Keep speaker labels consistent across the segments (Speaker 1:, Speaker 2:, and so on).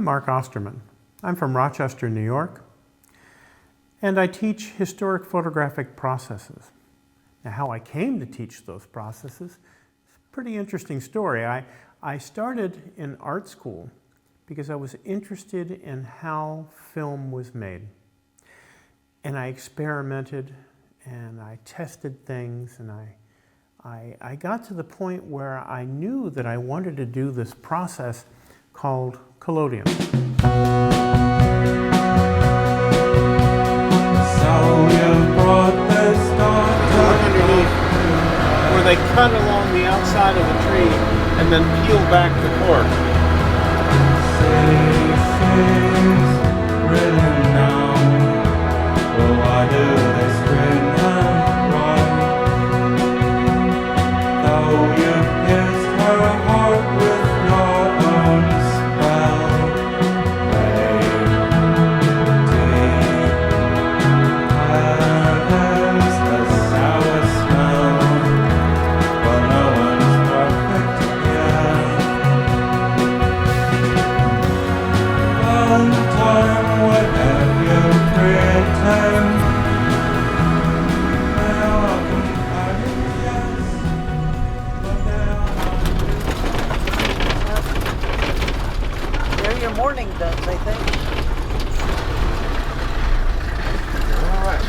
Speaker 1: Mark Osterman. I'm from Rochester, New York, and I teach historic photographic processes. Now, how I came to teach those processes is a pretty interesting story. I started in art school because I was interested in how film was made. And I experimented and I tested things, and I got to the point where I knew that I wanted to do this process called Collodion.
Speaker 2: So you brought this
Speaker 3: underneath where they cut along the outside of the tree and then peel back the cork.
Speaker 2: Written down. Well, why do they scream and run? Though you pierced her heart with your own spell, lay deep. There's a sour smell, but no one's perfect yet. One time, whatever you pretend. Now I can find it, yes, but now
Speaker 4: They're your morning duds, I think.
Speaker 3: All right.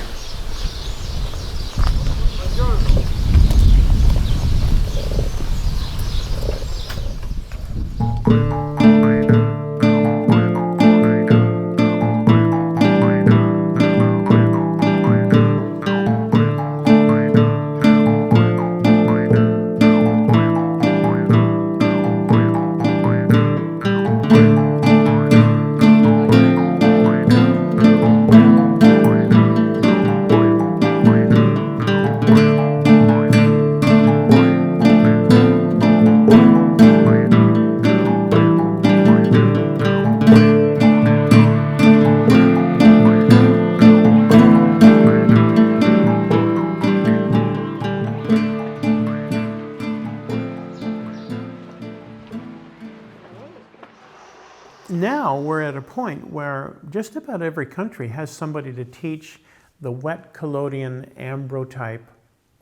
Speaker 1: Now we're at a point where just about every country has somebody to teach the wet collodion ambrotype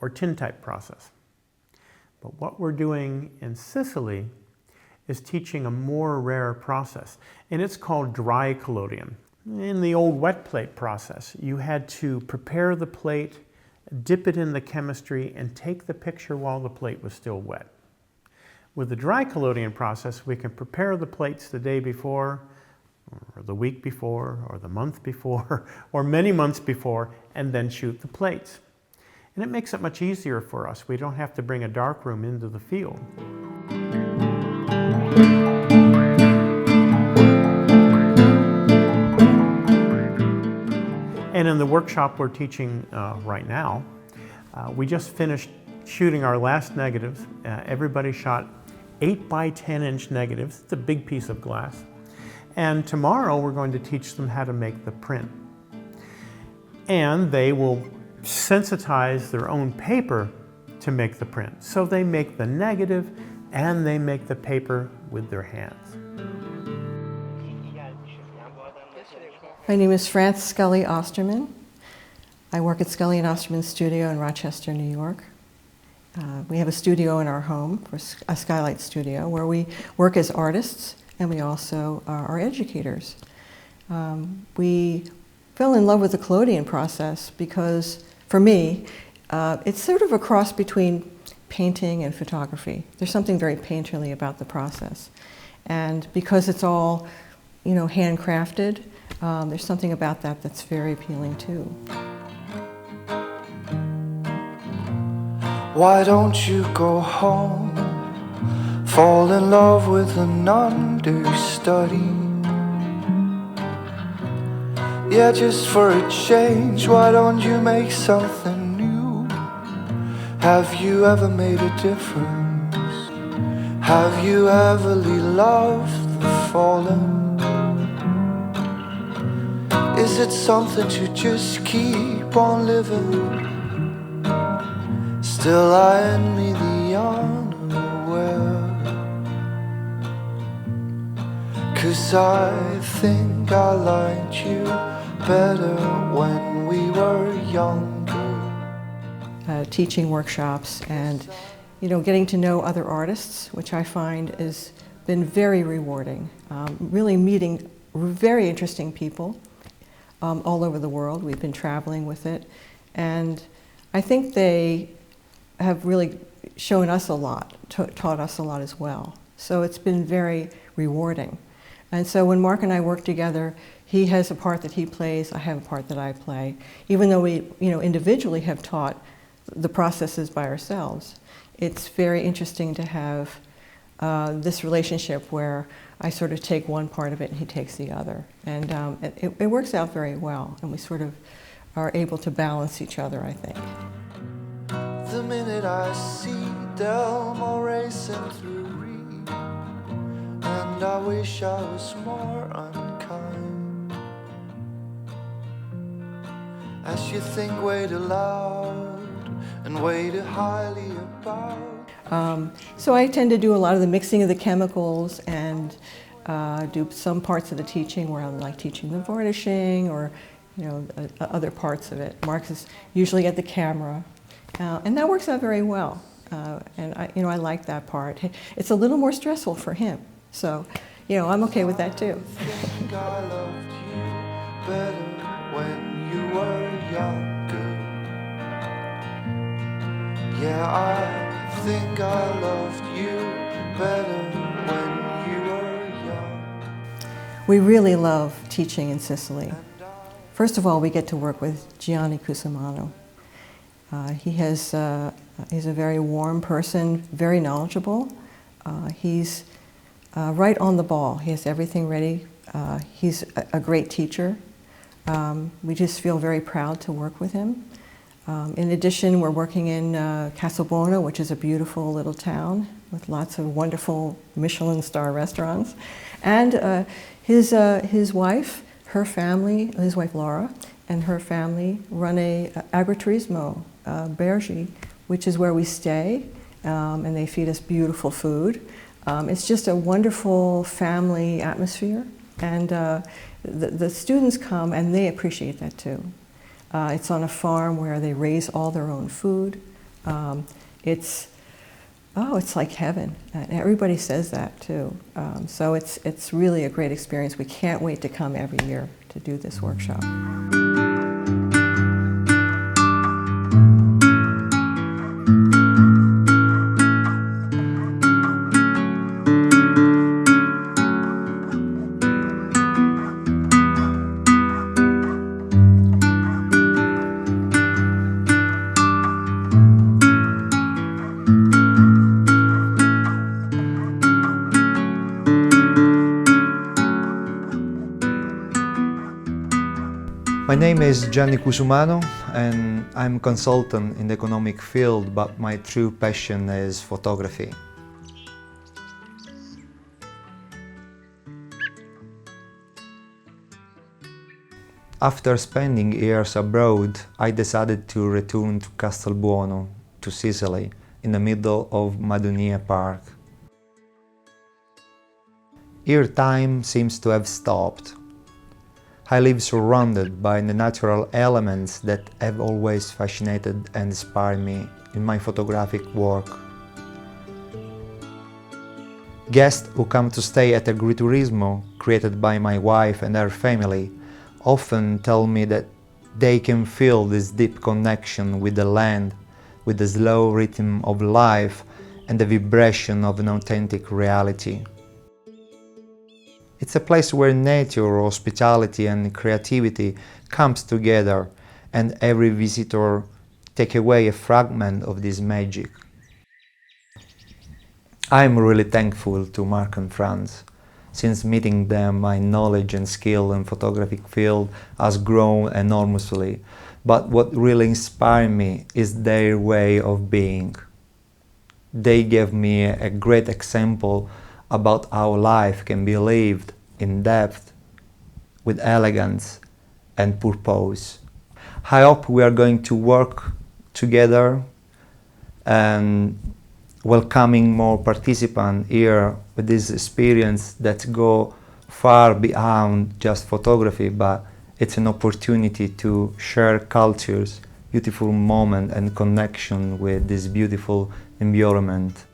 Speaker 1: or tintype process. But what we're doing in Sicily is teaching a more rare process, and it's called dry collodion. In the old wet plate process, you had to prepare the plate, dip it in the chemistry, and take the picture while the plate was still wet. With the dry collodion process, we can prepare the plates the day before, or the week before, or the month before, or many months before, and then shoot the plates. And it makes it much easier for us. We don't have to bring a darkroom into the field. And in the workshop we're teaching right now, we just finished shooting our last negatives. Everybody shot 8 by 10 inch negatives. It's a big piece of glass. And tomorrow we're going to teach them how to make the print. And they will sensitize their own paper to make the print. So they make the negative and they make the paper with their hands.
Speaker 5: My name is Scully Osterman. I work at Scully and Osterman's studio in Rochester, New York. We have a studio in our home, a skylight studio, where we work as artists and we also are educators. We fell in love with the collodion process because, for me, it's sort of a cross between painting and photography. There's something very painterly about the process. And because it's all, handcrafted, there's something about that that's very appealing too.
Speaker 6: Why don't you go home, fall in love with an understudy? Yeah, just for a change, why don't you make something new? Have you ever made a difference? Have you ever loved the fallen? Is it something to just keep on living? Still I envy the unaware, 'cause 'cause I think I liked you better when we were younger.
Speaker 5: Teaching workshops and, getting to know other artists, which I find has been very rewarding. Really meeting very interesting people all over the world. We've been traveling with it, and I think they have really shown us a lot, taught us a lot as well. So it's been very rewarding. And so when Mark and I work together, he has a part that he plays, I have a part that I play. Even though we, individually have taught the processes by ourselves, it's very interesting to have this relationship where I sort of take one part of it and he takes the other. And it works out very well, and we sort of are able to balance each other, I think.
Speaker 6: The minute I see Delmo racing through Reed, and I wish I was more unkind, as you think way too loud and way too highly about.
Speaker 5: So I tend to do a lot of the mixing of the chemicals and do some parts of the teaching where I'm like teaching the varnishing or other parts of it. Mark is usually at the camera, and that works out very well. And I like that part. It's a little more stressful for him, so I'm okay with that too.
Speaker 6: I think I loved you better when you were younger. Yeah, I think I loved you better when you were young.
Speaker 5: We really love teaching in Sicily. First of all, we get to work with Gianni Cusumano. He's a very warm person, very knowledgeable. He's right on the ball. He has everything ready. He's a great teacher. We just feel very proud to work with him. In addition, we're working in Castelbuono, which is a beautiful little town with lots of wonderful Michelin star restaurants. And his wife, her family, his wife Laura, and her family run a agriturismo, Bergi, which is where we stay, and they feed us beautiful food. It's just a wonderful family atmosphere, and the students come and they appreciate that too. It's on a farm where they raise all their own food. It's like heaven. And everybody says that too. So it's really a great experience. We can't wait to come every year to do this workshop.
Speaker 7: My name is Gianni Cusumano, and I'm a consultant in the economic field, but my true passion is photography. After spending years abroad, I decided to return to Castelbuono, to Sicily, in the middle of Madonia Park. Here time seems to have stopped. I live surrounded by the natural elements that have always fascinated and inspired me in my photographic work. Guests who come to stay at agriturismo, created by my wife and her family, often tell me that they can feel this deep connection with the land, with the slow rhythm of life and the vibration of an authentic reality. It's a place where nature, hospitality and creativity comes together, and every visitor takes away a fragment of this magic. I'm really thankful to Mark and Franz. Since meeting them, my knowledge and skill in photographic field has grown enormously, but what really inspired me is their way of being. They gave me a great example about how life can be lived in depth, with elegance and purpose. I hope we are going to work together and welcoming more participants here with this experience that go far beyond just photography, but it's an opportunity to share cultures, beautiful moment and connection with this beautiful environment.